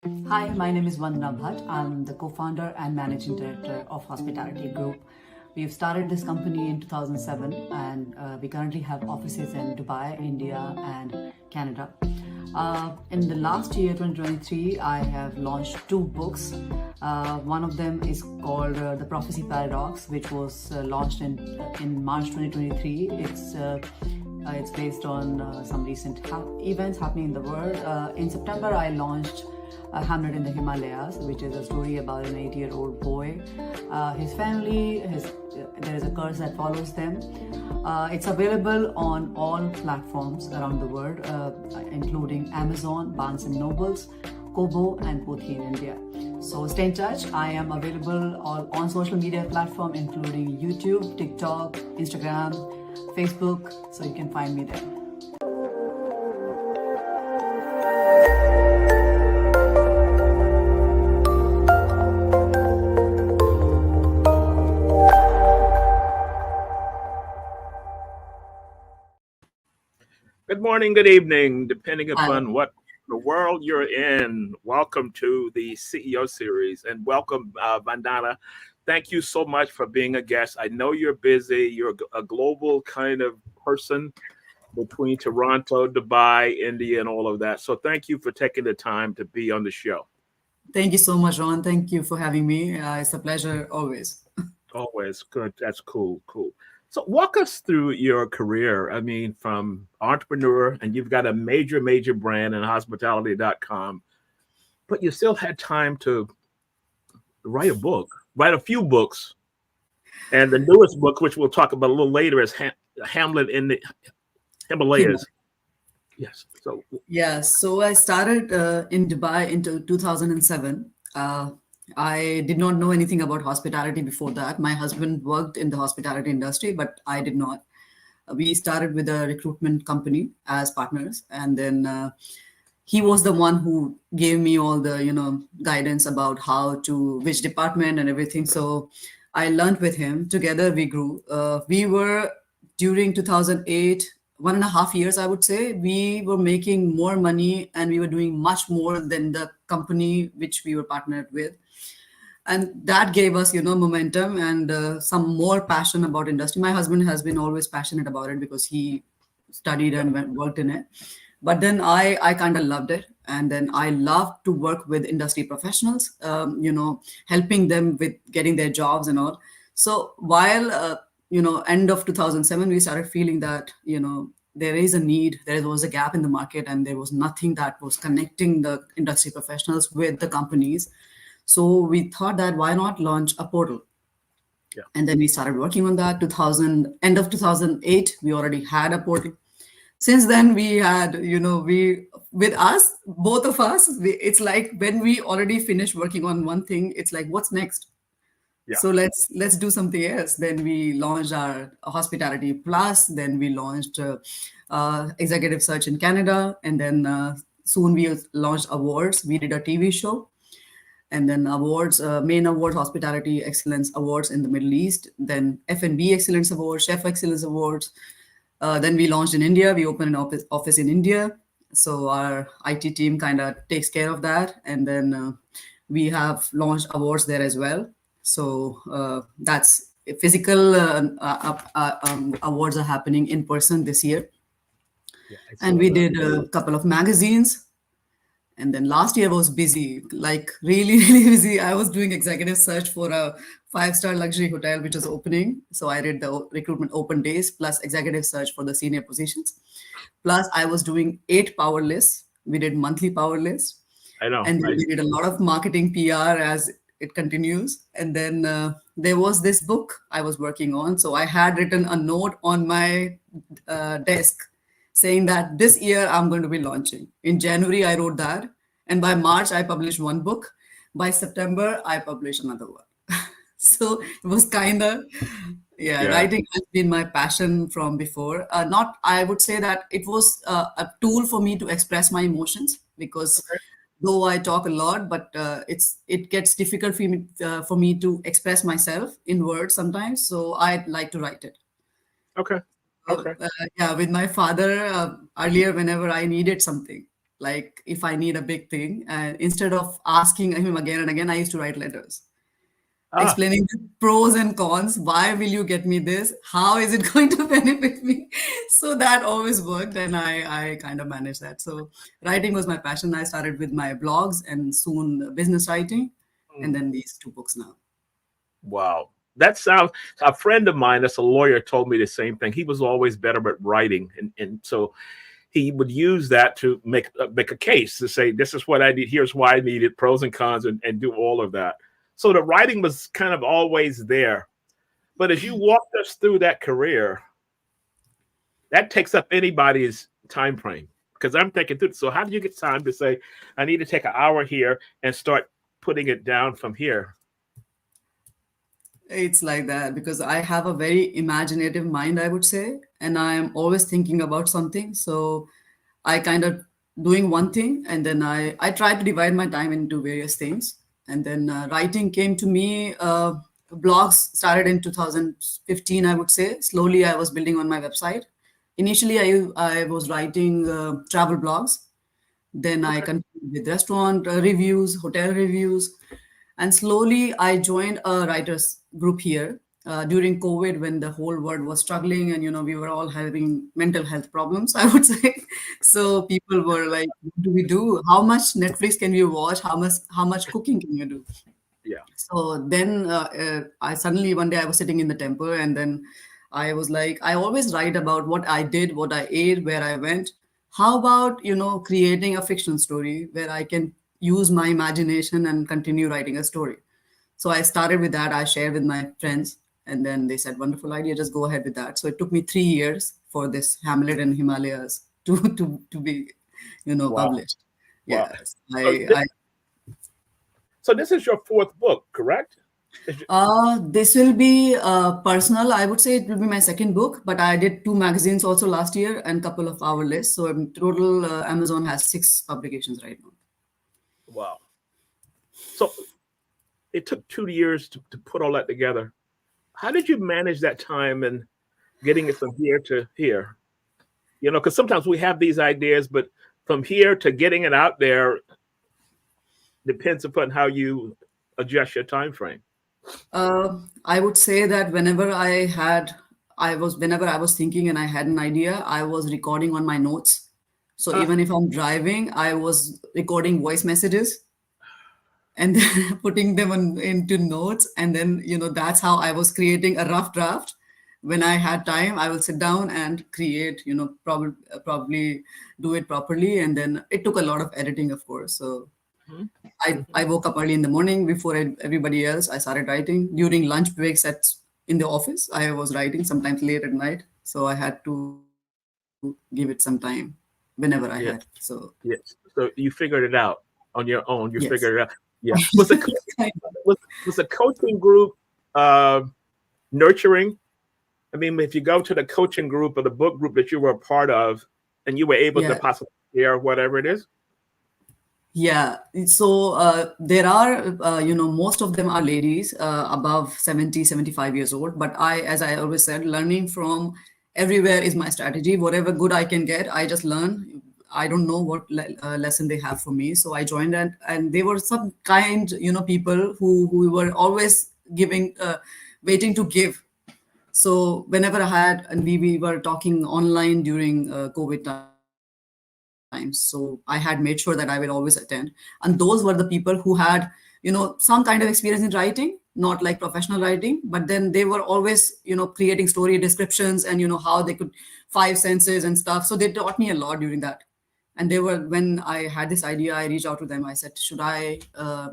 Hi, my name is Vandana Bhatt. I'm the co-founder and managing director of Hospitality Group. We've started this company in 2007 and we currently have offices in Dubai, India and Canada. In the last year, 2023, I have launched two books. One of them is called The Prophecy Paradox, which was launched in March 2023. It's based on some recent events happening in the world. In September, I launched Hamlet in the Himalayas, which is a story about an 8-year-old boy. His family, there is a curse that follows them. It's available on all platforms around the world, including Amazon, Barnes and Nobles, Kobo, and Pothi in India. So stay in touch. I am available on social media platforms, including YouTube, TikTok, Instagram, Facebook, so you can find me there. Good morning, good evening, depending Hi. upon what the world you're in. Welcome to the CEO series and welcome, Vandana. Thank you so much for being a guest. I know you're busy. You're a global kind of person between Toronto, Dubai, India, and all of that. So thank you for taking the time to be on the show. Thank you so much, Ron. Thank you for having me. It's a pleasure always. Always good. That's cool. Cool. So walk us through your career. I mean, from entrepreneur, and you've got a major brand in hospitality.com, but you still had time to write a book, write a few books. And the newest book, which we'll talk about a little later, is Hamlet in the Himalayas. Yes. So Yeah, so I started in Dubai into 2007. I did not know anything about hospitality before that. My husband worked in the hospitality industry, but I did not. We started with a recruitment company as partners, and then he was the one who gave me all the guidance about which department and everything. So I learned with him. Together we grew. We were during 2008, 1.5 years, I would say, we were making more money and we were doing much more than the company which we were partnered with. And that gave us momentum and some more passion about industry. My husband has been always passionate about it because he studied and worked in it. But then I kind of loved it, and then I loved to work with industry professionals, helping them with getting their jobs and all. So while end of 2007, we started feeling that there is a need, there was a gap in the market, and there was nothing that was connecting the industry professionals with the companies. So we thought that why not launch a portal? yeah. And then we started working on that. End of 2008, we already had a portal. Since then, we had, we with us, both of us, it's like when we already finished working on one thing, it's like, what's next? Yeah. So let's do something else. Then we launched our Hospitality Plus. Then we launched Executive Search in Canada, and then soon we launched awards. We did a TV show, and then awards, main awards, Hospitality Excellence Awards in the Middle East. Then F&B Excellence Awards, Chef Excellence Awards. Then we launched in India. We opened an office in India. So our IT team kind of takes care of that. And then we have launched awards there as well. So that's physical awards are happening in person this year. Yeah, and we did a couple of magazines. And then last year was busy, like really, really busy. I was doing executive search for a 5-star luxury hotel, which was opening. So I did the recruitment open days plus executive search for the senior positions. Plus I was doing 8 power lists. We did monthly power lists. I know. And then we did a lot of marketing PR as it continues. And then there was this book I was working on. So I had written a note on my desk saying that this year I'm going to be launching. In January, I wrote that. And by March, I published one book. By September, I published another one. So it was kind of, writing has been my passion from before. I would say that it was a tool for me to express my emotions because though I talk a lot, but it gets difficult for me to express myself in words sometimes. So I like to write it. Okay. With my father earlier, whenever I needed something, Like if I need a big thing, and instead of asking him again and again, I used to write letters Ah, explaining the pros and cons. Why will you get me this? How is it going to benefit me? So that always worked, and I kind of managed that. So writing was my passion. I started with my blogs and soon business writing, and mm, then these two books now. wow. That sounds, a friend of mine that's a lawyer told me the same thing. He was always better at writing. And so he would use that to make a case to say, this is what I need. Here's why I need it, pros and cons, and do all of that. So the writing was kind of always there. But as you walked us through that career, that takes up anybody's time frame. Because I'm thinking through, so how do you get time to say, I need to take an hour here and start putting it down from here? It's like that because I have a very imaginative mind, I would say, and I am always thinking about something. So I kind of doing one thing, and then I try to divide my time into various things. And then writing came to me. Blogs started in 2015, I would say. Slowly, I was building on my website. Initially, I was writing travel blogs. Then I Okay. continued with restaurant reviews, hotel reviews, and slowly I joined a writers group here during COVID when the whole world was struggling and we were all having mental health problems. I would say so. People were like, "What do we do? How much Netflix can you watch? How much cooking can you do?" Yeah. So then I suddenly one day I was sitting in the temple and then I was like, I always write about what I did, what I ate, where I went. How about, creating a fiction story where I can use my imagination and continue writing a story? So I started with that. I shared with my friends and then they said, wonderful idea, just go ahead with that. So it took me 3 years for this Hamlet and Himalayas to be, Wow. published. Wow. Yes. So so this is your fourth book, correct? Is it- This will be personal. I would say it will be my second book, but I did two magazines also last year and couple of our lists. So in total, Amazon has six publications right now. wow. So it took 2 years to put all that together. How did you manage that time and getting it from here to here? Because sometimes we have these ideas, but from here to getting it out there depends upon how you adjust your time frame. I would say that whenever I was thinking and I had an idea, I was recording on my notes. So Ah, even if I'm driving, I was recording voice messages and then putting them into notes, and then that's how I was creating a rough draft. When I had time, I will sit down and create, probably do it properly, and then it took a lot of editing, of course. So mhm, I mhm. woke up early in the morning before everybody else. I started writing during lunch breaks in the office. I was writing sometimes late at night, so I had to give it some time whenever I had. So Yes. So you figured it out on your own. You yes. figured it out. Yeah. Was the coaching group uh, nurturing? I mean, if you go to the coaching group or the book group that you were a part of, and you were able to Yeah. possibly share whatever it is. Yeah, so there are, most of them are ladies above 70, 75 years old. But as I always said, learning from everywhere is my strategy. Whatever good I can get, I just learn. I don't know what lesson they have for me. So I joined, and they were some kind, people who were always giving, waiting to give. So whenever I had, and we were talking online during COVID times, so I had made sure that I will always attend. And those were the people who had, some kind of experience in writing, not like professional writing, but then they were always, creating story descriptions and how they could five senses and stuff. So they taught me a lot during that. And they were, when I had this idea, I reached out to them. I said, should I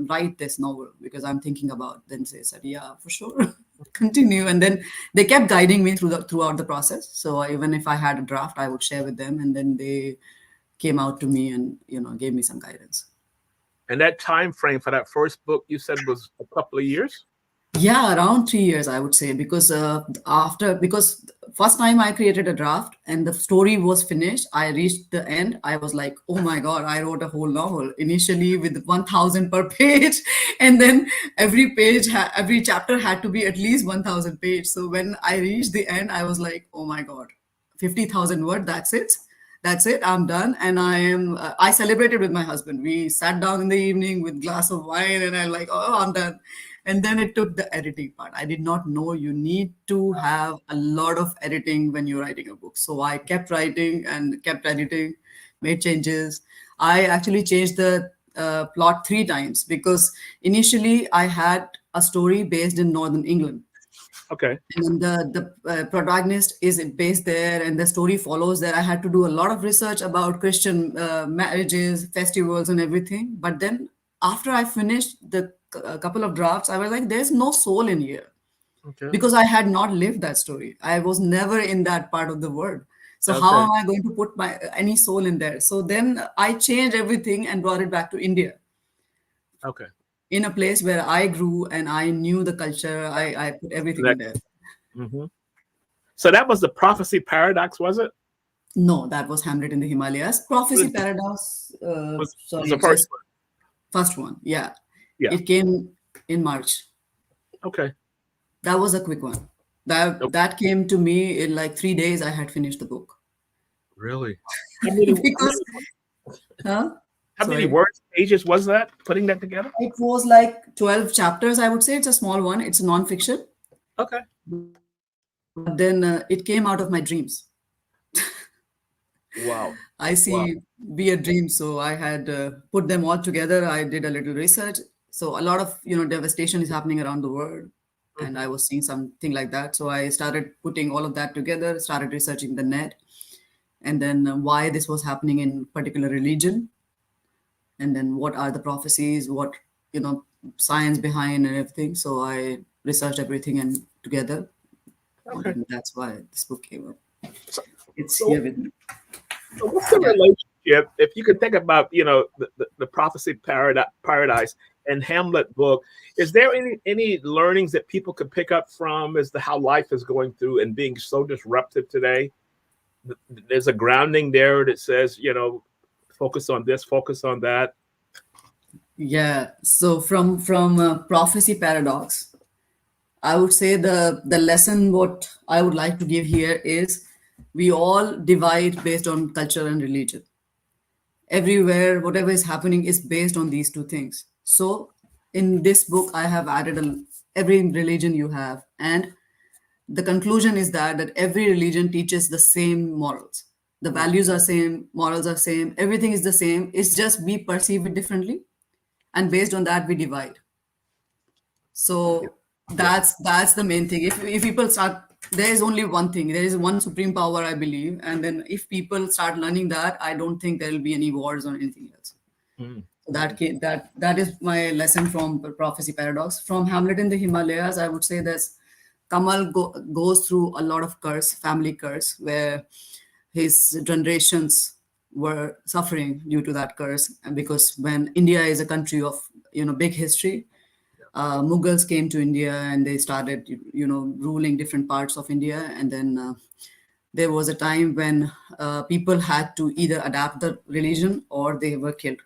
write this novel? Because I'm thinking about. Then they said, yeah, for sure. Continue. And then they kept guiding me throughout the process. So even if I had a draft, I would share with them, and then they came out to me and gave me some guidance. And that time frame for that first book you said was a couple of years. Yeah, around 3 years, I would say, because because first time I created a draft and the story was finished, I reached the end. I was like, oh my god, I wrote a whole novel initially with 1,000 per page, and then every chapter had to be at least 1,000 page. So when I reached the end, I was like, oh my god, 50,000 word. That's it. that's it, I'm done. And I celebrated with my husband. We sat down in the evening with glass of wine, and I like, oh, I'm done. And then it took the editing part. I did not know you need to have a lot of editing when you're writing a book. So I kept writing and kept editing, made changes. I actually changed the plot 3 times because initially I had a story based in Northern England, Okay. and the protagonist is based there, and the story follows there. I had to do a lot of research about Christian marriages, festivals, and everything. But then after I finished the a couple of drafts, I was like, there's no soul in here, Okay. because I had not lived that story. I was never in that part of the world. So how Okay. am I going to put my any soul in there? So then I changed everything and brought it back to India, Okay. in a place where I grew and I knew the culture. I put everything in That, there. so that was the prophecy paradox, was it? No, that was Hamlet in the Himalayas. Prophecy Was, Paradox, was the sorry, first just one? first one. Yeah. Yeah. It came in March. Okay. That was a quick one. Oh, That came to me in like 3 days. I had finished the book. really? How many, Because, huh? how many Sorry. words, pages was that? Putting that together? It was like 12 chapters, I would say. It's a small one. It's a non-fiction. Okay. But then it came out of my dreams. Wow. I Wow. see weird dreams, so I had put them all together. I did a little research. So a lot of devastation is happening around the world, and I Hmm. was seeing something like that. So I started putting all of that together. Started researching the net, and then why this was happening in particular religion, and then what are the prophecies, what you know science behind and everything. So I researched everything and together, and Okay. then that's why this book came up. So, It's so here with me. So what's the Yeah. relationship, if you could think about, the prophecy paradise and Hamlet book, is there any learnings that people could pick up from as to how life is going through and being so disruptive today? There's a grounding there that says, focus on this, focus on that. Yeah. So from prophecy paradox, I would say the lesson what I would like to give here is we all divide based on culture and religion. Everywhere, whatever is happening is based on these two things. So in this book, I have added every religion you have, and the conclusion is that every religion teaches the same morals. The Mm, values are same, morals are same, everything is the same. It's just we perceive it differently, and based on that we divide. yeah, So yeah, that's the main thing. If people start, there is only one thing. There is one supreme power, I believe, and then if people start learning that, I don't think there will be any wars or anything else. mm, So mm, that is my lesson from prophecy paradox. From Hamlet in the Himalayas, I would say this: goes through a lot of curse, family curse, where his generations were suffering due to that curse. And because when India is a country of big history, Mughals came to India and they started, ruling different parts of India. And then there was a time when people had to either adapt the religion or they were killed.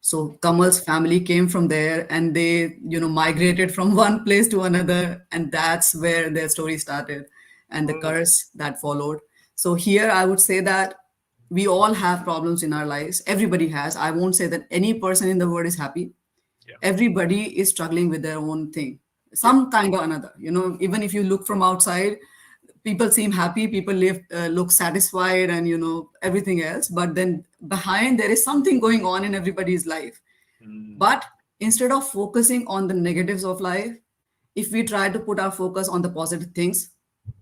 So Kamal's family came from there, and they, migrated from one place to another, and that's where their story started, and the mm, curse that followed. So here, I would say that we all have problems in our lives. Everybody has. I won't say that any person in the world is happy. yeah, Everybody is struggling with their own thing, yeah, some kind or another. Even if you look from outside, people seem happy, people look satisfied, and everything else, but then behind there is something going on in everybody's life. mm, But instead of focusing on the negatives of life, if we try to put our focus on the positive things,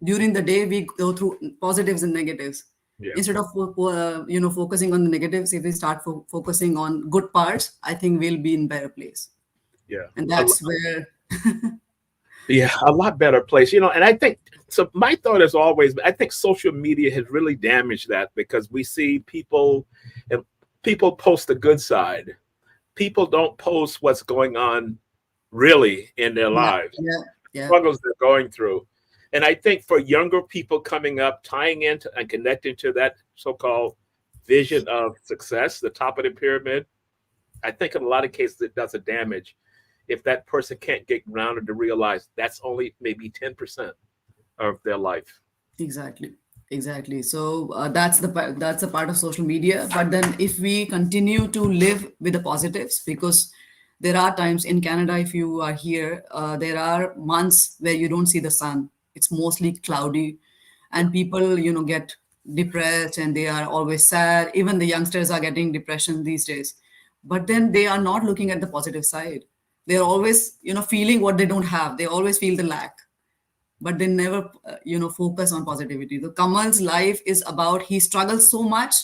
during the day we go through positives and negatives. yeah, Instead of focusing on the negatives, if we start focusing on good parts, I think we'll be in better place. yeah. And that's where. Yeah, a lot better place, and I think so. My thought is always, I think social media has really damaged that because we see people and people post the good side. People don't post what's going on really in their Yeah, lives, yeah, yeah, struggles they're going through. And I think for younger people coming up, tying into and connecting to that so-called vision of success, the top of the pyramid, I think in a lot of cases it does a damage if that person can't get grounded to realize that's only maybe 10% of their life. exactly. Exactly. So that's a part of social media. But then, if we continue to live with the positives, because there are times in Canada, if you are here, there are months where you don't see the sun. It's mostly cloudy, Yeah. and people, get depressed and they are always sad. Even the youngsters are getting depression these days. But then they are not looking at the positive side. They're always, feeling what they don't have. They always feel the lack, but they never focus on positivity. The Kamal's life is about, he struggles so much,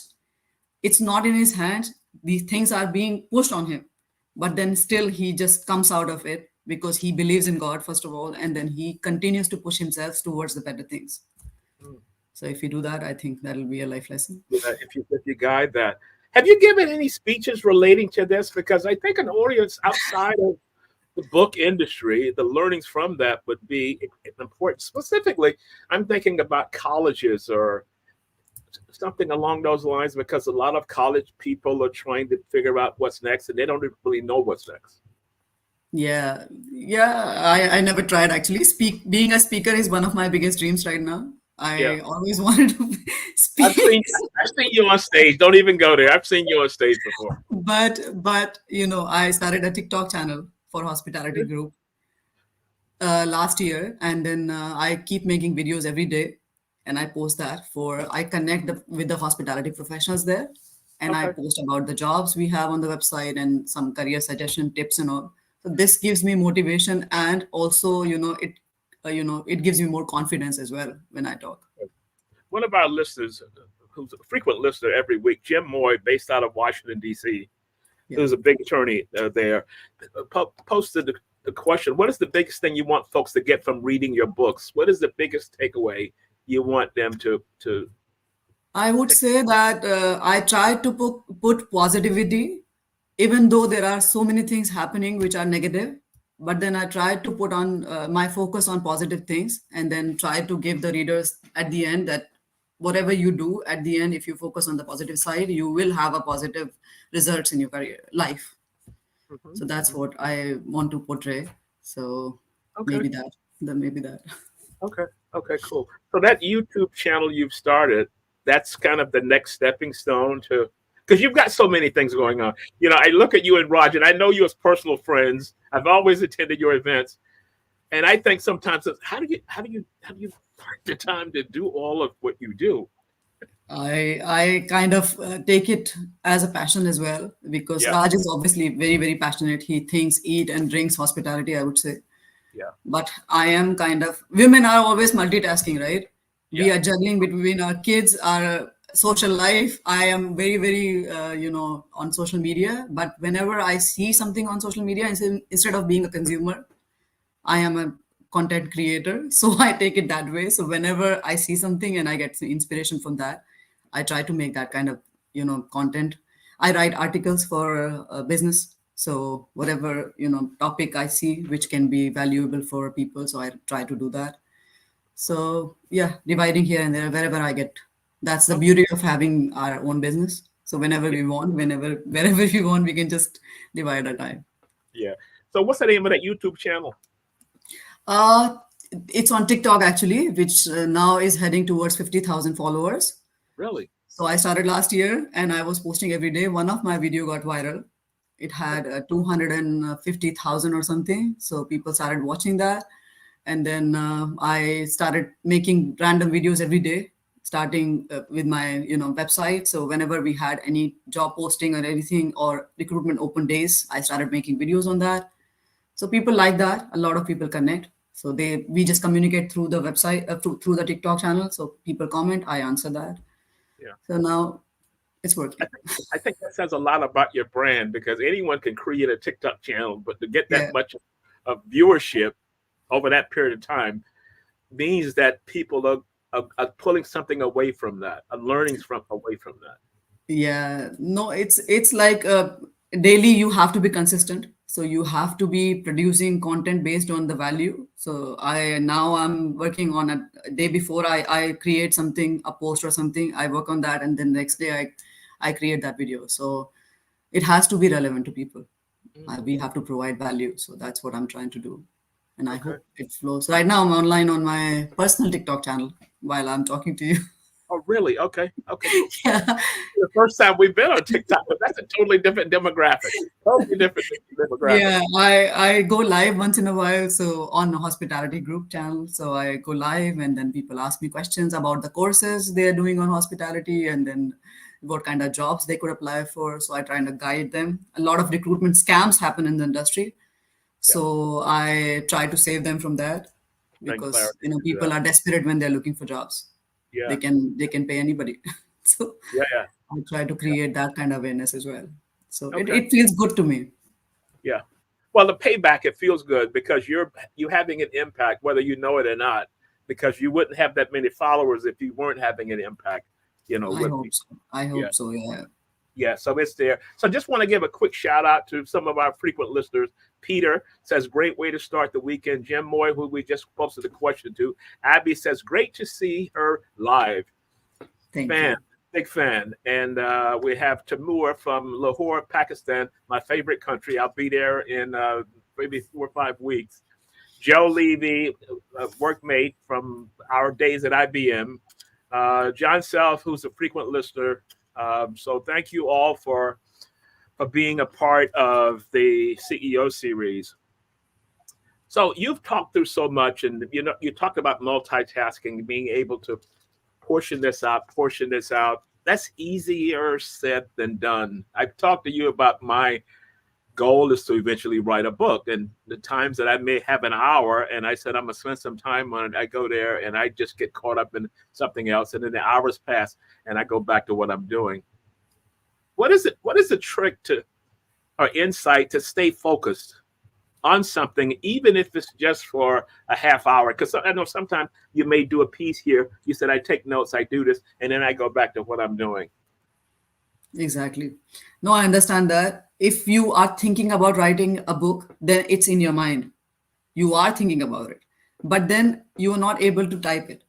it's not in his hands, these things are being pushed on him, but then still he just comes out of it because he believes in God first of all, and then he continues to push himself towards the better things. Mm. So if you do that, I think that'll be a life lesson. Yeah, if you guide that. Have you given any speeches relating to this? Because I think an audience outside of the book industry, the learnings from that would be important. Specifically, I'm thinking about colleges or something along those lines, because a lot of college people are trying to figure out what's next and they don't really know what's next. Yeah, I never tried actually. Being a speaker is one of my biggest dreams right now. Yeah. I always wanted to I've speak. seen I've seen you on stage. Don't even go there. I've seen you on stage before. But I started a TikTok channel for hospitality group last year, and then I keep making videos every day, and I post that for I connect with the hospitality professionals there, and I Okay. post about the jobs we have on the website and some career suggestion tips and all. So this gives me motivation, and also it gives me more confidence as well when I talk. One of our listeners, who's a frequent listener every week, Jim Moy, based out of Washington, D.C., Yeah. who's a big attorney there, posted the question: what is the biggest thing you want folks to get from reading your books? What is the biggest takeaway you want them to I would take? say that I try to put positivity, even though there are so many things happening which are negative. But then I try to put on my focus on positive things, and then try to give the readers at the end that whatever you do at the end, if you focus on the positive side, you will have a positive results in your career life. Mhm, So that's mhm. what I want to portray. So Okay, maybe that, then maybe that. okay, okay, cool. So that YouTube channel you've started, that's kind of the next stepping stone to, because you've got so many things going on. I look at you and Roger, and I know you as personal friends. I've always attended your events. And I think sometimes it's, how do you find the time to do all of what you do? I kind of take it as a passion as well, because Yeah, Raj is obviously very, very passionate. He thinks, eat and drinks hospitality, I would say. yeah, But I am kind of, women are always multitasking, right? We yeah. are juggling between our kids, our social life. I am very, very, on social media. But whenever I see something on social media, instead of being a consumer, I am a content creator, so I take it that way. So whenever I see something and I get some inspiration from that, I try to make that kind of content. I write articles for business, so whatever topic I see which can be valuable for people, so I try to do that. So yeah, dividing here and there wherever I get. That's the Okay. beauty of having our own business. So whenever Yeah, we want, whenever wherever we want, we can just divide our time. yeah. So what's the name of that YouTube channel? Uh, it's on TikTok actually, which now is heading towards 50,000 followers. Really? So I started last year and I was posting every day. One of my video got viral. It Okay. had 250,000 or something. So people started watching that. And then I started making random videos every day, starting with my website. So whenever we had any job posting or anything or recruitment open days, I started making videos on that. So people like that. A lot of people connect. So we just communicate through the website, through the TikTok channel. So people comment, I answer that. Yeah. So now it's I working. think I think that says a lot about your brand, because anyone can create a TikTok channel, but to get that Yeah. much of viewership over that period of time means that people are pulling something away from that, are learning from away from that. Yeah. No, it's like daily you have to be consistent. So you have to be producing content based on the value. So I'm working on a day before I create something, a post or something, I work on that, and then next day I create that video. So it has to be relevant to people. Mm, We have to provide value. So that's what I'm trying to do. And I okay. hope it flows. Right now, I'm online on my personal TikTok channel while I'm talking to you. Oh, really? Okay. Okay. Cool. Yeah. The first time we've been on TikTok, but that's a totally different demographic. Totally different demographic. Yeah, I go live once in a while, so on a hospitality group channel. So I go live, and then people ask me questions about the courses they are doing on hospitality, and then what kind of jobs they could apply for. So I try to guide them. A lot of recruitment scams happen in the industry, Yeah. so I try to save them from that, Bring because clarity to people that. are desperate when they're looking for jobs. Yeah. They can pay anybody. So Yeah. Yeah. I try to create that kind of awareness as well. So Okay. it feels good to me. Yeah. Well, the payback, it feels good because you having an impact, whether you know it or not, because you wouldn't have that many followers if you weren't having an impact, I with hope people. so. I Yeah. hope so. Yeah. Yeah, so it's there. So I just want to give a quick shout out to some of our frequent listeners. Peter says, great way to start the weekend. Jim Moy, who we just posted a question to. Abby says, great to see her live. Thank Fan, you. big fan. And we have Tamur from Lahore, Pakistan, my favorite country. I'll be there in maybe 4 or 5 weeks. Joe Levy, a workmate from our days at IBM. John Self, who's a frequent listener. So thank you all for being a part of the CEO series. So you've talked through so much, and you talked about multitasking, being able to portion this out. That's easier said than done. I've talked to you about my goal is to eventually write a book, and the times that I may have an hour and I said I'm gonna spend some time on it, I go there and I just get caught up in something else, and then the hours pass and I go back to what I'm doing. What is the trick to or insight to stay focused on something, even if it's just for a half hour? Because I know sometimes you may do a piece here, you said I take notes, I do this, and then I go back to what I'm doing. Exactly. No, I understand that. If you are thinking about writing a book, then it's in your mind. You are thinking about it, but then you are not able to type it.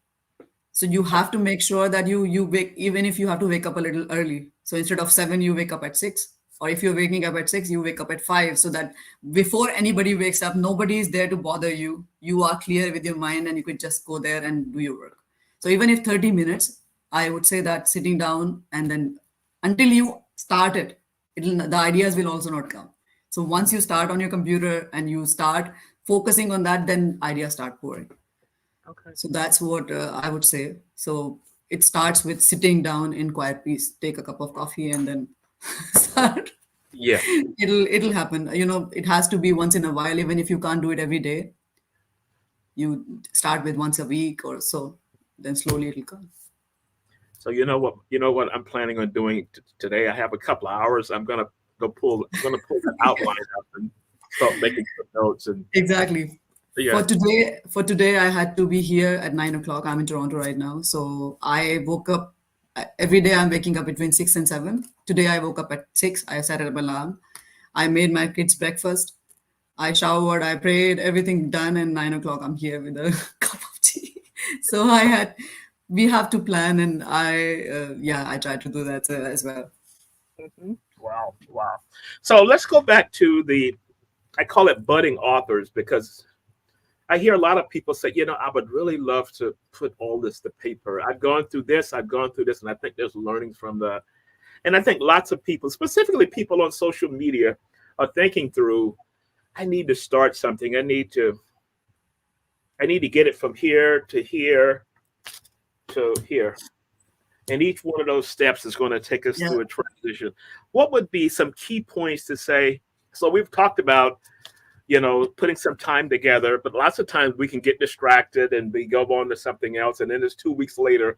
So you have to make sure that you wake, even if you have to wake up a little early. So instead of 7, you wake up at 6. Or if you're waking up at 6, you wake up at 5, so that before anybody wakes up, nobody is there to bother you. You are clear with your mind and you could just go there and do your work. So even if 30 minutes, I would say that sitting down, and then until you start it, the ideas will also not come. So once you start on your computer and you start focusing on that, then ideas start pouring. Okay. So that's what I would say. So it starts with sitting down in quiet peace, take a cup of coffee, and then start. Yeah. It'll happen. It has to be once in a while. Even if you can't do it every day, you start with once a week or so. Then slowly it'll come. So you know what I'm planning on doing today. I have a couple of hours. I'm gonna pull the outline up and start making some notes. And Exactly. yeah. For today, I had to be here at 9 o'clock. I'm in Toronto right now, so I woke up. Every day I'm waking up between 6 and 7. Today I woke up at 6. I set an alarm. I made my kids breakfast. I showered. I prayed. Everything done, and 9 o'clock I'm here with a cup of tea. So we have to plan, and I try to do that as well. Mhm. Wow, wow. So let's go back to I call it budding authors, because I hear a lot of people say, I would really love to put all this to paper. I've gone through this, and I think there's learnings from that. And I think lots of people, specifically people on social media, are thinking through, I need to start something. I need to get it from here to here to here. And each one of those steps is going to take us Yeah. through a transition. What would be some key points to say? So we've talked about, putting some time together, but lots of times we can get distracted and we go on to something else. And then it's 2 weeks later,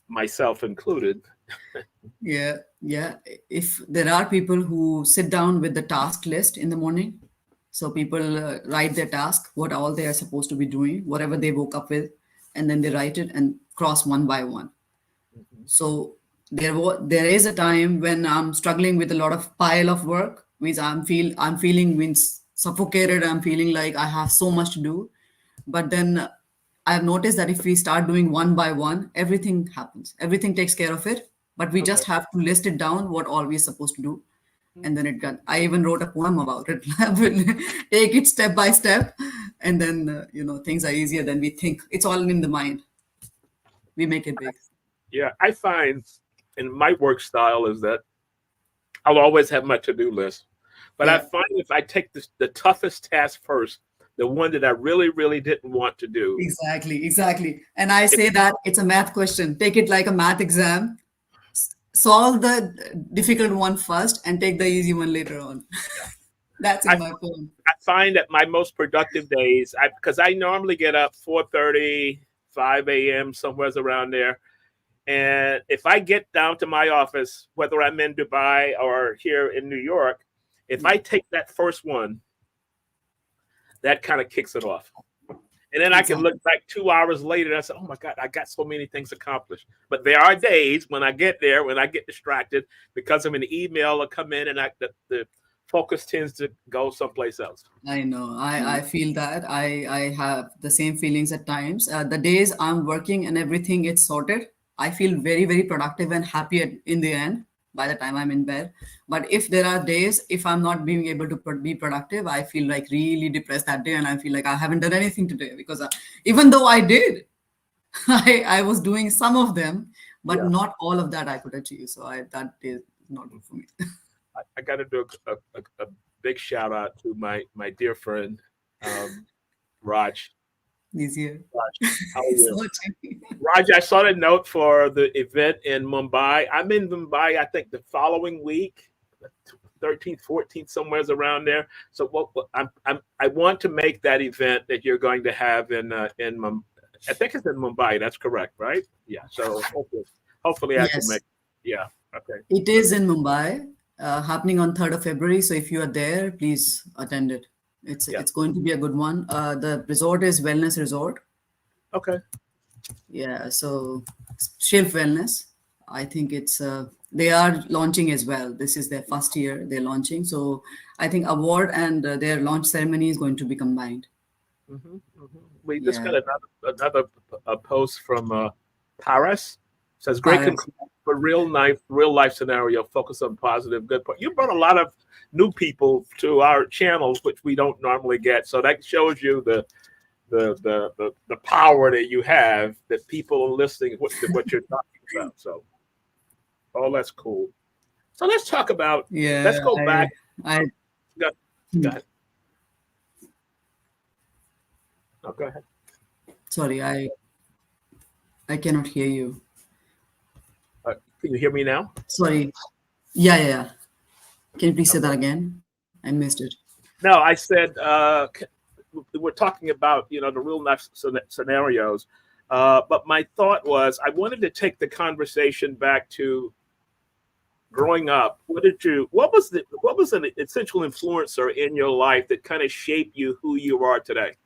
myself included. Yeah, yeah. If there are people who sit down with the task list in the morning, so people write their task, what all they are supposed to be doing, whatever they woke up with, and then they write it and cross one by one. Mhm. So there is a time when I'm struggling with a lot of pile of work, which I'm feeling means suffocated. I'm feeling like I have so much to do. But then I've noticed that if we start doing one by one, everything happens. Everything takes care of it. But we Okay. just have to list it down what all we're supposed to do. And then it got, I even wrote a poem about it. I will take it step by step. And then, things are easier than we think. It's all in the mind. we make it big. Yeah, I find in my work style is that I'll always have my to-do list. But I Yeah, find if I take the toughest task first, the one that I really, really didn't want to do, exactly, exactly. And I it, say that it's a math question. Take it like a math exam. Solve the difficult one first and take the easy one later on. That's I, in my phone. I find that my most productive days, because I normally get up 4:30, 5 a.m., somewhere's around there. And if I get down to my office, whether I'm in Dubai or here in New York, if I Yeah, take that first one, that kind of kicks it off. And then I can exactly. look back 2 hours later and I say, oh my God, I got so many things accomplished. But there are days when I get there, when I get distracted because of an email or come in and the focus tends to go someplace else. I know. I feel that. I have the same feelings at times. The days I'm working and everything gets sorted, I feel very, very productive and happy in the end by the time I'm in bed. But if there are days, if I'm not being able to be productive, I feel like really depressed that day and I feel like I haven't done anything today because even though I did, I was doing some of them, but Yeah. not all of that I could achieve. So that is not good for me. I got to do a big shout out to my dear friend, um, Raj. Easier. Raj, how are It's you? so tricky. Raj, I saw the note for the event in Mumbai. I'm in Mumbai, I think the following week, 13th, 14th, somewhere's around there. So I want to make that event that you're going to have in I think it's in Mumbai. That's correct, right? Yeah. So hopefully I can make. Yes. Yeah. Okay. It is in Mumbai, happening on 3rd of February. So if you are there, please attend it. Yeah. It's going to be a good one. The resort is Wellness Resort. Okay. Yeah, so Shiv Wellness. I think it's they are launching as well. This is their first year they're launching. So I think award and their launch ceremony is going to be combined. We just got Yeah, another post from Paris. Says great Paris. conclusion for real life scenario. Focus on positive, good point. You brought a lot of new people to our channels, which we don't normally get. So that shows you the power that you have. That people are listening what you're talking about. So oh, that's cool. So let's talk about. Let's Yeah, go back. I Go, go hmm, ahead. No, go ahead. sorry, I cannot hear you. Can you hear me now? Sorry. Yeah. Can you please say Okay. that again? I missed it. No, I said we're talking about the real life scenarios, but my thought was I wanted to take the conversation back to growing up. What was an essential influencer in your life that kind of shaped you who you are today?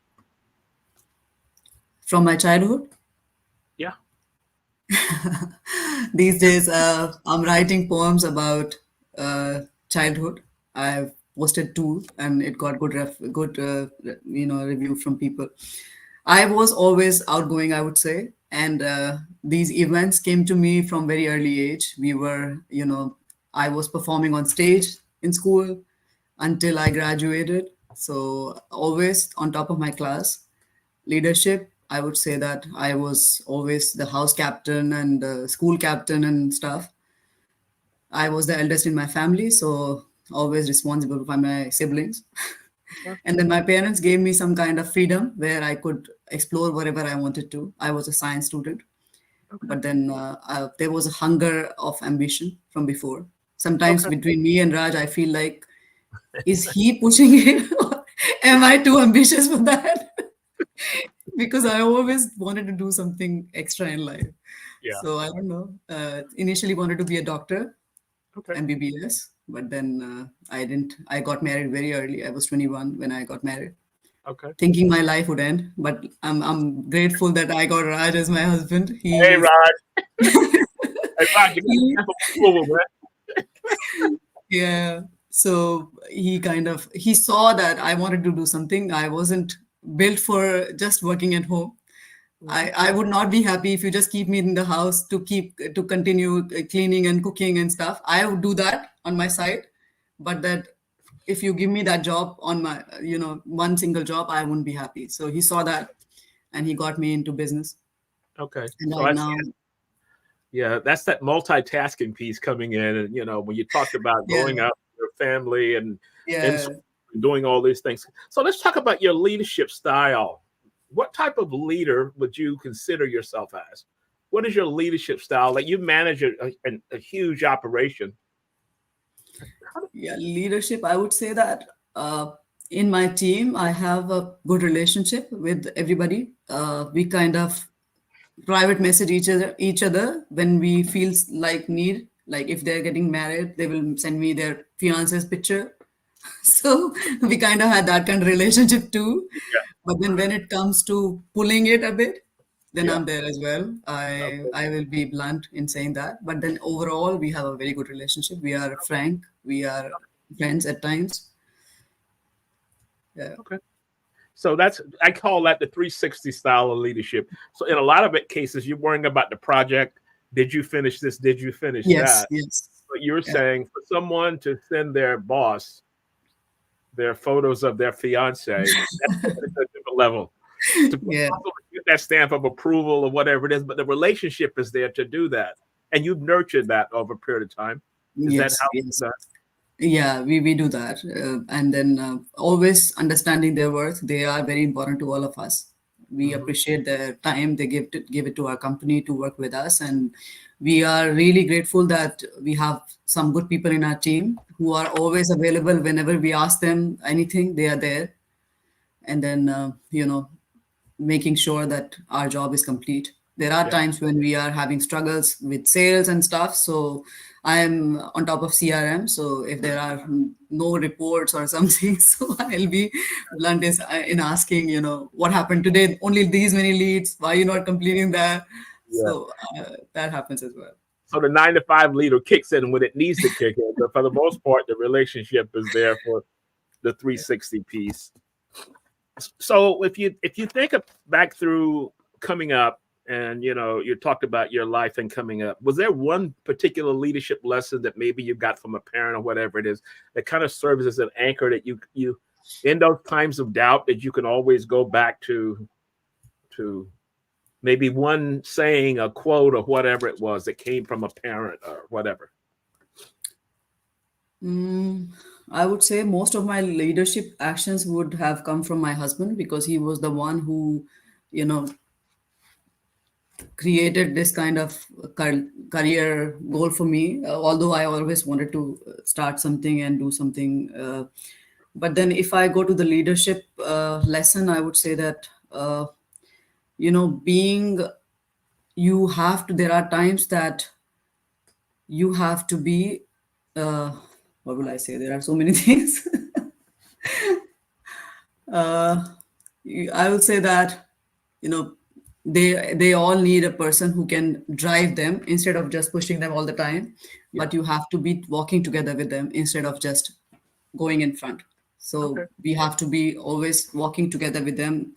From my childhood. Yeah. These days, I'm writing poems about childhood. I've posted two, and it got good review from people. I was always outgoing, I would say, and these events came to me from very early age. I was performing on stage in school until I graduated. So always on top of my class. Leadership, I would say that I was always the house captain and the school captain and stuff. I was the eldest in my family, so always responsible for my siblings. Okay. And then my parents gave me some kind of freedom where I could explore whatever I wanted to. I was a science student, Okay. but then there was a hunger of ambition from before. Sometimes Okay. between me and Raj, I feel like, is he pushing it? Or am I too ambitious for that? Because I always wanted to do something extra in life. Yeah. So I don't know. Initially wanted to be a doctor, Okay. MBBS, but then I didn't. I got married very early. I was 21 when I got married, Okay. thinking my life would end. But I'm grateful that I got Raj as my husband. Hey, He Rod. Hey, Rod, you got to be he careful with Google, yeah. So he saw that I wanted to do something. I wasn't built for just working at home. man. I would not be happy if you just keep me in the house to continue cleaning and cooking and stuff. I would do that on my side, but that if you give me that job on my one single job, I wouldn't be happy. So he saw that, and he got me into business. Okay. And So right I see. now, Yeah, that's that multitasking piece coming in. And, when you talked about yeah, growing up, with your family and yeah, doing all these things. So let's talk about your leadership style. What type of leader would you consider yourself as? What is your leadership style? Like you manage a huge operation. yeah. Leadership, I would say that in my team, I have a good relationship with everybody. We kind of private message each other when we feel like need. Like if they're getting married, they will send me their fiance's picture. So we kind of had that kind of relationship too. Yeah. But then when it comes to pulling it a bit, then Yeah. I'm there as well. I Okay. I will be blunt in saying that. But then overall, we have a very good relationship. We are frank. We are friends at times. Yeah. Okay. So I call that the 360 style of leadership. So in a lot of cases, you're worrying about the project. Did you finish this? Did you finish Yes. that? Yes. But you're Yeah. saying for someone to send their boss their photos of their fiance, that's a different level. To Yeah. get that stamp of approval or whatever it is, but the relationship is there to do that. And you've nurtured that over a period of time. Is that Yes. how you Yes. do that? Yeah, we do that. And then always understanding their worth. They are very important to all of us. We Mhm. appreciate the time they give it to our company to work with us. And we are really grateful that we have some good people in our team who are always available whenever we ask them anything, they are there. And then, making sure that our job is complete. There are Yeah. times when we are having struggles with sales and stuff. So I am on top of CRM. So if there are no reports or something, so I'll be blunt in asking, what happened today? Only these many leads. Why are you not completing that? Yeah. So that happens as well. So the 9 to 5 leader kicks in when it needs to kick in. But for the most part, the relationship is there for the 360 piece. So if you think of back through coming up and you talked about your life and coming up, was there one particular leadership lesson that maybe you got from a parent or whatever it is that kind of serves as an anchor that you in those times of doubt that you can always go back to maybe one saying, a quote, or whatever it was that came from a parent or whatever? Mm, I would say most of my leadership actions would have come from my husband because he was the one who, you know, created this kind of career goal for me. Although I always wanted to start something and do something. But then if I go to the leadership lesson, I would say that, being, there are times that you have to be, uh, what will I say? There are so many things. uh, I will say that, you know they all need a person who can drive them instead of just pushing them all the time. Yeah. But you have to be walking together with them instead of just going in front. So Okay. we have to be always walking together with them,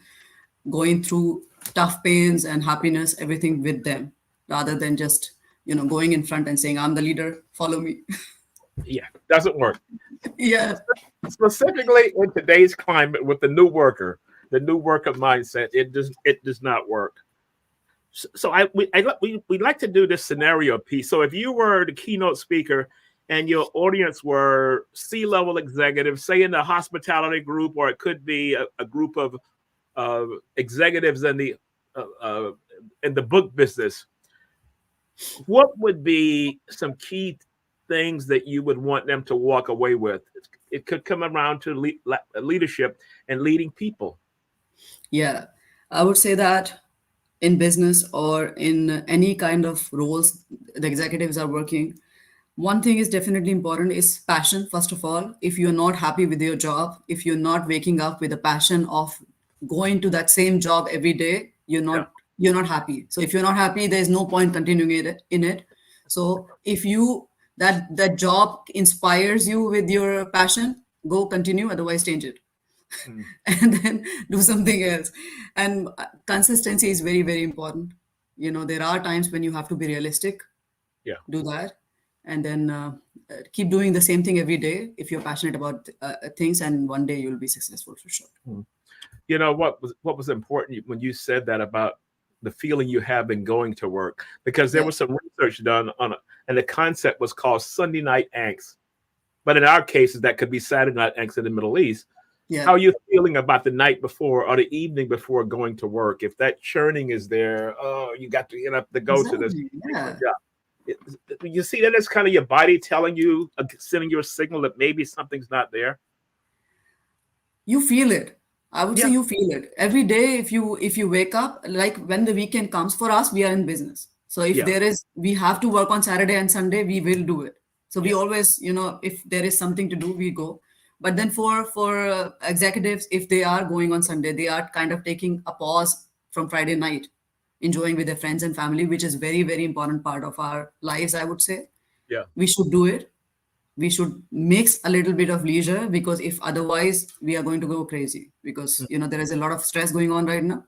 going through tough pains and happiness, everything with them, rather than just going in front and saying, I'm the leader, follow me. Yeah. Doesn't work. Yeah. Specifically in today's climate with the new worker mindset, it does not work. So we like to do this scenario piece. So if you were the keynote speaker and your audience were C-level executives, say in the hospitality group, or it could be a group of executives uh, uh, in the book business, what would be some key things that you would want them to walk away with? It could come around to leadership and leading people. Yeah, I would say that in business or in any kind of roles the executives are working, one thing is definitely important is passion. First of all, if you're not happy with your job, if you're not waking up with a passion of going to that same job every day, Yeah. you're not happy. So if you're not happy, there's no point continuing it. So if that job inspires you with your passion, go continue, otherwise change it. Mm. And then do something else. And consistency is very, very important. There are times when you have to be realistic, Yeah. do that, and then keep doing the same thing every day if you're passionate about things, and one day you'll be successful for sure. Mm. What was important when you said that about the feeling you have in going to work, because there Yeah. was some research done on it, and the concept was called Sunday night angst. But in our cases, that could be Saturday night angst in the Middle East. Yeah. How are you feeling about the night before or the evening before going to work? If that churning is there, oh, you got to get up to go to this Exactly. particular Yeah. job. You see that as kind of your body telling you, sending you a signal that maybe something's not there. You feel it. I would say Yeah, you feel it every day. If you wake up, like when the weekend comes for us, we are in business, so if yeah, there is, we have to work on Saturday and Sunday, we will do it. So we yeah. always, if there is something to do, we go. But then for executives, if they are going on Sunday, they are kind of taking a pause from Friday night, enjoying with their friends and family, which is very, very important part of our lives, I would say. Yeah. We should do it. We should mix a little bit of leisure, because if otherwise we are going to go crazy, because Mm. there is a lot of stress going on right now.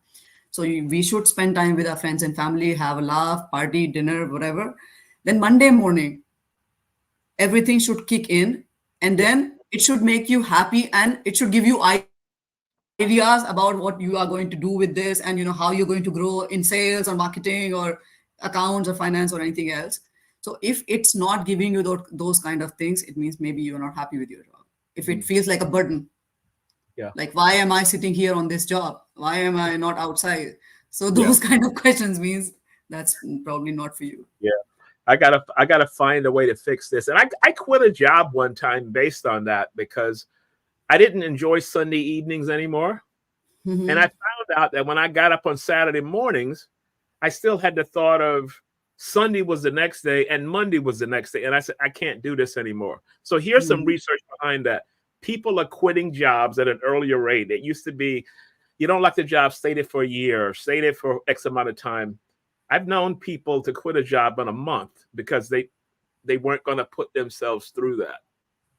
So we should spend time with our friends and family, have a laugh, party, dinner, whatever. Then Monday morning, everything should kick in, and Yeah. then it should make you happy, and it should give you ideas about what you are going to do with this, and how you're going to grow in sales or marketing or accounts or finance or anything else. So if it's not giving you those kind of things, it means maybe you're not happy with your job. If it feels Mhm. like a burden, Yeah. like why am I sitting here on this job, why am I not outside? So Yeah. those kind of questions means that's probably not for you. Yeah. I gotta find a way to fix this. And I quit a job one time based on that because I didn't enjoy Sunday evenings anymore. And I Hmm. found out that when I got up on Saturday mornings, I still had the thought of Sunday was the next day and Monday was the next day. And I said, I can't do this anymore. So here's some Hmm. research behind that. People are quitting jobs at an earlier rate. It used to be you don't like the job, stay there for a year, stay there for X amount of time. I've known people to quit a job in a month because they weren't going to put themselves through that.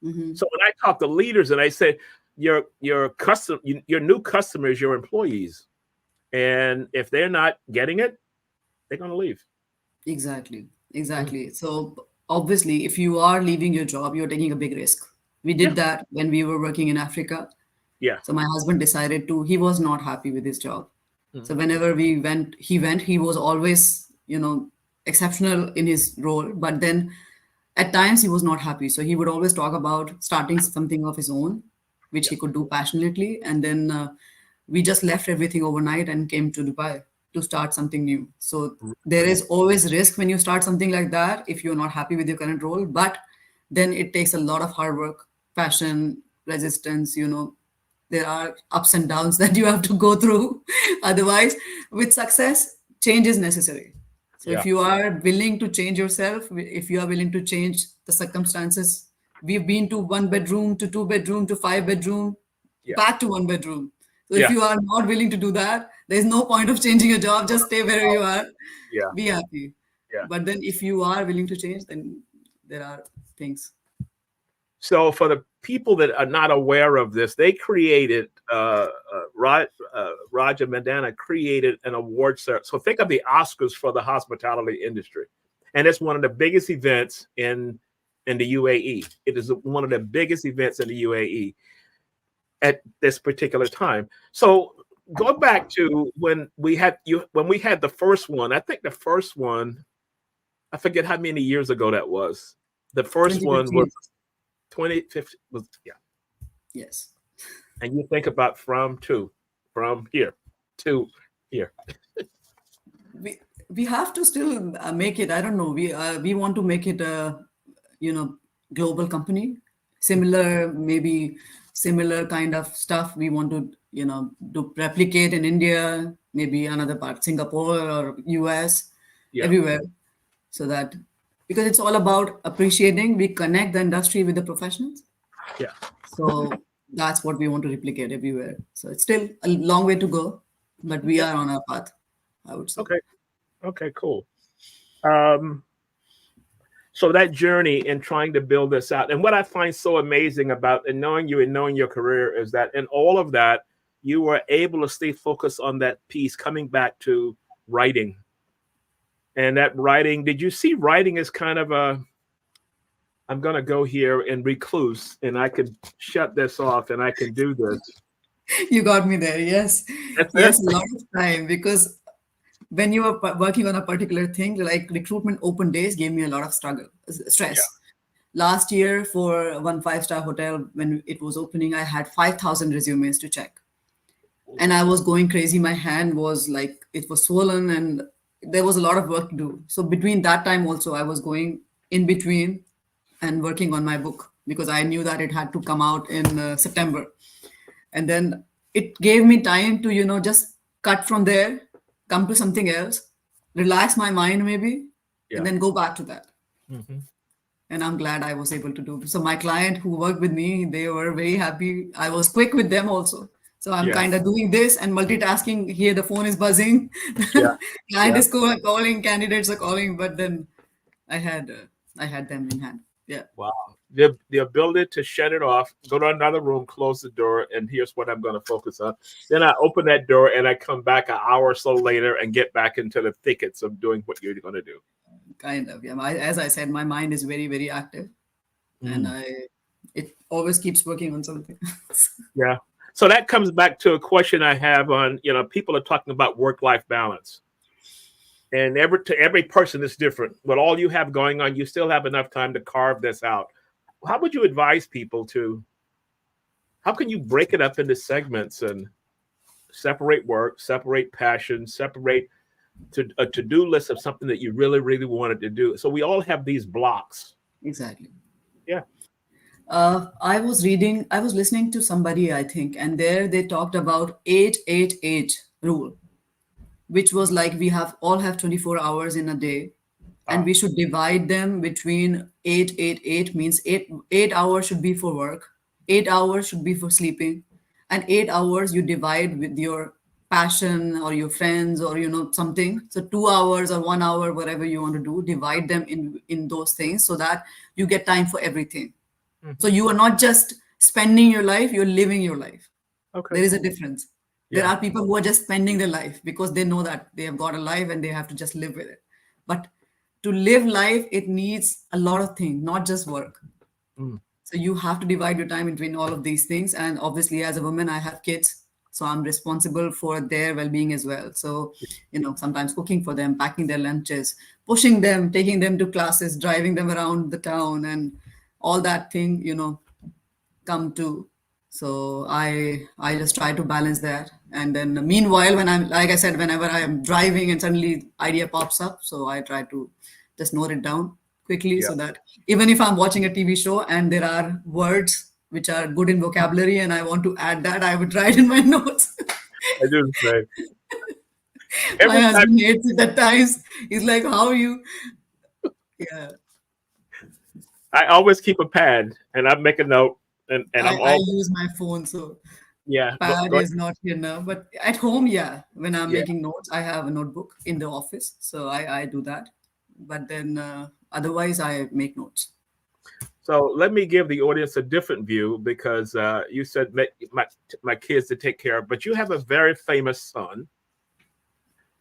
Hmm. So when I talk to leaders and I say your new customers, your employees, and if they're not getting it, they're going to leave. Exactly, Mm. exactly. So obviously, if you are leaving your job, you're taking a big risk. We Yeah, did that when we were working in Africa. yeah, So my husband decided to, he was not happy with his job. mm, So whenever he was always, exceptional in his role. But then at times he was not happy. So he would always talk about starting something of his own, which yeah, he could do passionately. And then we just left everything overnight and came to Dubai to start something new. So there really, is always risk when you start something like that if you're not happy with your current role. But then it takes a lot of hard work, passion, resistance. There are ups and downs that you have to go through. Otherwise, with success, change is necessary. So if yeah, you are willing to change yourself, if you are willing to change the circumstances, we've been to one bedroom, to two bedroom, to five bedroom, yeah, back to one bedroom. So if yeah, you are not willing to do that, there's no point of changing your job. Just stay where you are, yeah, be happy. yeah. But then if you are willing to change, then there are things. So for the people that are not aware of this, they created Raja Mandana created an award ceremony. So think of the Oscars for the hospitality industry, and it's one of the biggest events in the UAE. It is one of the biggest events in the UAE at this particular time. So go back to when we had the first one. I think the first one, I forget how many years ago that was. The first one was 2015. 2015 was yeah. Yes. And you think about from here to here. We have to still make it. I don't know. We want to make it a you know global company, similar, maybe similar kind of stuff we want to do, replicate in India, maybe another part, Singapore or US, Yeah, everywhere. So that, because it's all about appreciating, we connect the industry with the professionals. yeah. So that's what we want to replicate everywhere. So it's still a long way to go, but we Okay. are on our path, I would say. Okay. Okay, cool. Um, so that journey in trying to build this out, and what I find so amazing about and knowing you and knowing your career is that in all of that, you were able to stay focused on that piece, coming back to writing. And that writing, did you see writing as kind of a I'm gonna go here and recluse and I can shut this off and I can do this. You got me there. Yes. That's Yes, it. a lot of time, because when you are working on a particular thing, like recruitment open days gave me a lot of Yeah. stress. Last year for one five-star hotel, when it was opening, I had 5,000 resumes to check. And I was going crazy. My hand was like, it was swollen and there was a lot of work to do. So between that time also, I was going in between and working on my book because I knew that it had to come out in September. And then it gave me time to, just cut from there, come to something else, relax my mind maybe, and Yeah. then go back to that. Hmm. And I'm glad I was able to do. So my client who worked with me, they were very happy. I was quick with them also. So I'm Yeah. kind of doing this and multitasking. Here the phone is buzzing, Yeah. client Yeah. is calling, candidates are calling, but then I had I had them in hand. Yeah, Wow. The ability to shut it off, go to another room, close the door, and here's what I'm going to focus on. Then I open that door and I come back an hour or so later and get back into the thickets of doing what you're going to do. kind of. Yeah, as I said, my mind is very very active, and Mm. it always keeps working on something. Yeah. So that comes back to a question I have on, people are talking about work-life balance. And every person is different. But all you have going on, you still have enough time to carve this out. How would you advise people to, how can you break it up into segments and separate work, separate passion, separate to a to-do list of something that you really, really wanted to do? So we all have these blocks. Exactly. Yeah. I was listening to somebody, I think, and there they talked about 888 rule, which was like we have all have 24 hours in a day, and Ah, we should divide them between 888 means eight hours should be for work, 8 hours should be for sleeping, and 8 hours you divide with your passion or your friends or something. So 2 hours or 1 hour, whatever you want to do, divide them in those things so that you get time for everything. So mhm. you are not just spending your life, you're living your life. Okay. There is a difference. There Yeah. are people who are just spending their life because they know that they have got a life and they have to just live with it. But to live life, it needs a lot of things, not just work. Mm. So you have to divide your time between all of these things. And obviously, as a woman, I have kids. So I'm responsible for their well-being as well. So, sometimes cooking for them, packing their lunches, pushing them, taking them to classes, driving them around the town, and all that thing, come to. So I just try to balance that. And then meanwhile, when I'm, like I said, whenever I'm driving and suddenly idea pops up, so I try to just note it down quickly Yeah. so that even if I'm watching a TV show and there are words which are good in vocabulary and I want to add that, I would write in my notes. I do the same. My Every time husband hates it at times. He's like, how you, yeah, I always keep a pad and I make a note and I'm I all use my phone. So yeah, pad go is not here now, but at home, yeah. When I'm yeah. making notes, I have a notebook in the office, so I do that. But then otherwise, I make notes. So let me give the audience a different view because you said my kids to take care of, but you have a very famous son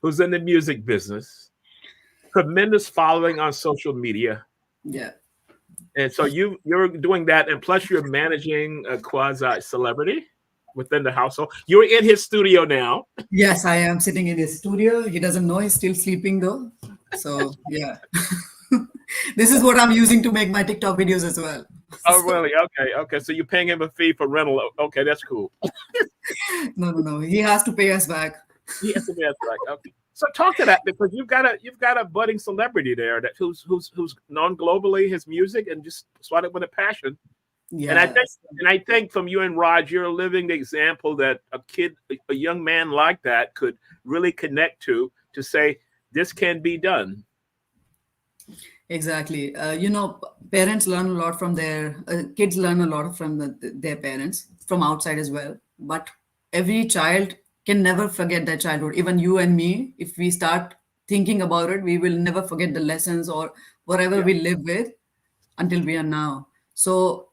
who's in the music business, tremendous following on social media, Yeah. and so you're doing that, and plus you're managing a quasi celebrity within the household. You're in his studio now. Yes, I am sitting in his studio. He doesn't know he's still sleeping though. So yeah, this is what I'm using to make my TikTok videos as well. Oh, really? Okay, okay. So you're paying him a fee for rental. Okay, that's cool. No, no, no. He has to pay us back. Yes, that's right. Okay. So talk to that because you've got a budding celebrity there that who's known globally, his music, and just started with a passion. And I think Yes. and I think from you and Raj, you're a living example that a young man like that could really connect to say this can be done. Exactly. Parents learn a lot from their kids learn a lot from their parents from outside as well. But every child can never forget their childhood. Even you and me, if we start thinking about it, we will never forget the lessons or whatever Yeah, we live with until we are now. So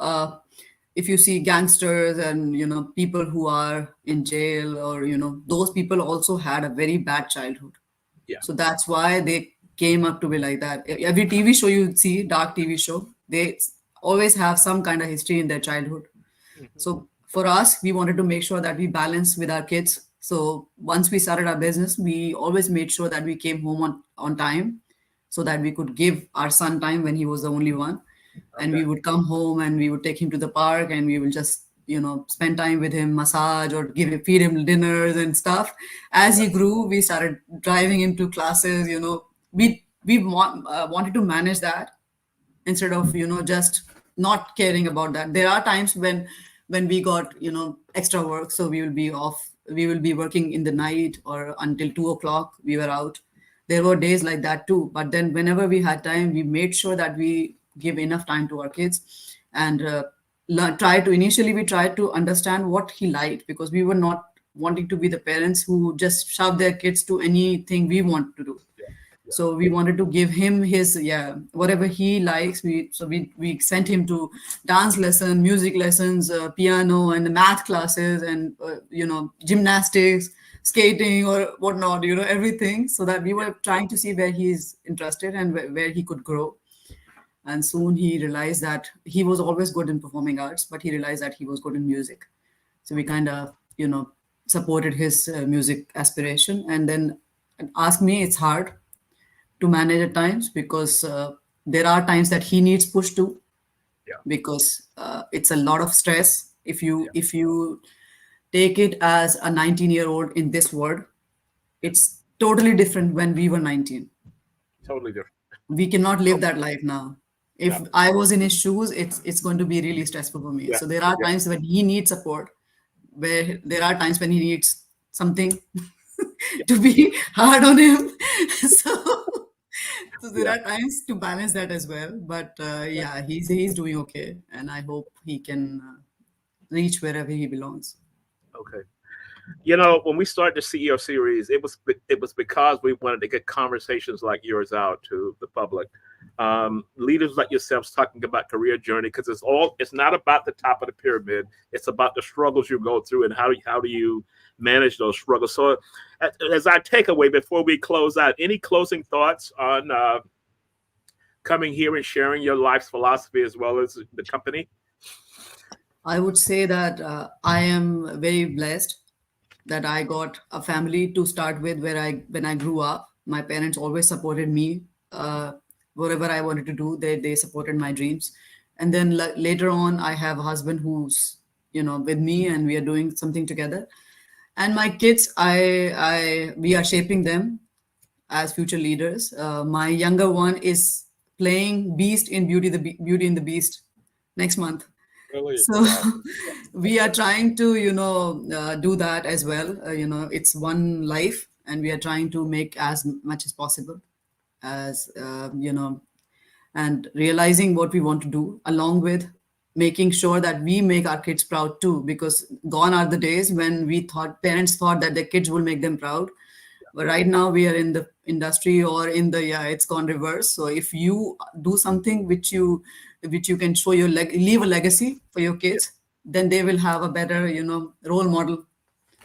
if you see gangsters and people who are in jail or those people also had a very bad childhood, yeah. so that's why they came up to be like that. Every TV show you see, dark TV show, they always have some kind of history in their childhood. Mhm. So for us, we wanted to make sure that we balance with our kids So once we started our business, we always made sure that we came home on time so that we could give our son time when he was the only one. And Okay. we would come home and we would take him to the park and we will just, spend time with him, massage or feed him dinners and stuff. As he grew, we started driving him to classes. We wanted to manage that instead of just not caring about that. There are times when we got extra work, so we will be off, we will be working in the night or until 2 o'clock we were out. There were days like that too, but then whenever we had time, we made sure that we give enough time to our kids. And initially we tried to understand what he liked, because we were not wanting to be the parents who just shove their kids to anything we want to do. Yeah. Yeah. So we wanted to give him his, whatever he likes. We sent him to dance lesson, music lessons, piano and math classes, and gymnastics, skating or whatnot, everything, so that we were trying to see where he's interested and where he could grow. And soon he realized that he was always good in performing arts, but he realized that he was good in music. So we kind of supported his music aspiration. And then ask me, it's hard to manage at times, because there are times that he needs push too, Yeah. because it's a lot of stress. If you Yeah. if you take it as a 19-year-old in this world, it's totally different when we were 19. Totally different. We cannot live that life now. If No. I was in his shoes, it's going to be really stressful for me. Yeah. So there are Yeah. times when he needs support, where there are times when he needs something to be hard on him. So there Yeah. are times to balance that as well. But he's doing okay, and I hope he can reach wherever he belongs. Okay. When we started the CEO series, it was because we wanted to get conversations like yours out to the public. Leaders like yourselves talking about career journey, because it's not about the top of the pyramid. It's about the struggles you go through and how do you manage those struggles. So as our takeaway before we close out, any closing thoughts on coming here and sharing your life's philosophy as well as the company? I would say that I am very blessed that I got a family to start with, when I grew up, my parents always supported me. Whatever I wanted to do, they supported my dreams. And then later on, I have a husband who's with me, and we are doing something together. And my kids, we are shaping them as future leaders. My younger one is playing Beast in Beauty and the Beast next month. Really? So we are trying to do that as well. It's one life, and we are trying to make as much as possible, as and realizing what we want to do, along with making sure that we make our kids proud too, because gone are the days when parents thought that their kids will make them proud. But right now we are in the industry, or it's gone reverse. So if you do something which you can show leave a legacy for your kids, then they will have a better role model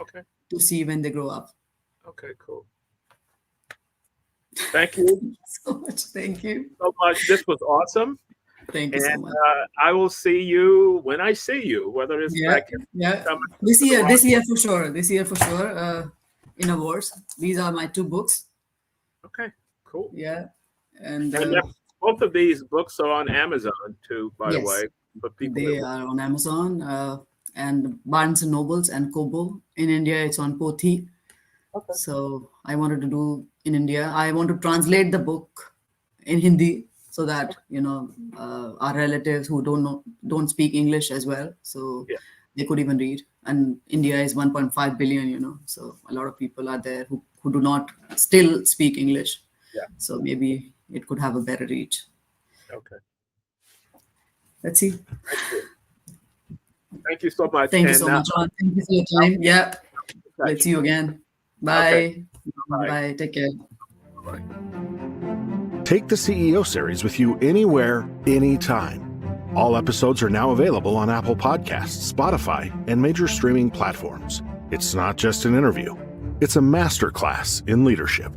Okay. to see when they grow up. Okay, cool. Thank you So much. Thank you so much. This was awesome. Thank you so much. I will see you when I see you, whether it's back in this year for sure, in awards. These are my 2 books. Okay, cool. And both of these books are on Amazon too, by the way. But they are on Amazon and Barnes and Nobles and Kobo. In India, it's on Pothi. Okay. So I wanted to do in India. I want to translate the book in Hindi, so that our relatives who don't speak English as well, so they could even read. And India is 1.5 billion, so a lot of people are there who do not still speak English. So maybe it could have a better reach. Okay. Let's see. Thank you so much. Thank you so much, Ron. Thank you for your time. Yeah. Let's see you again. Bye. Okay. Bye. Take care. Bye. Take the CEO series with you anywhere, anytime. All episodes are now available on Apple Podcasts, Spotify, and major streaming platforms. It's not just an interview. It's a masterclass in leadership.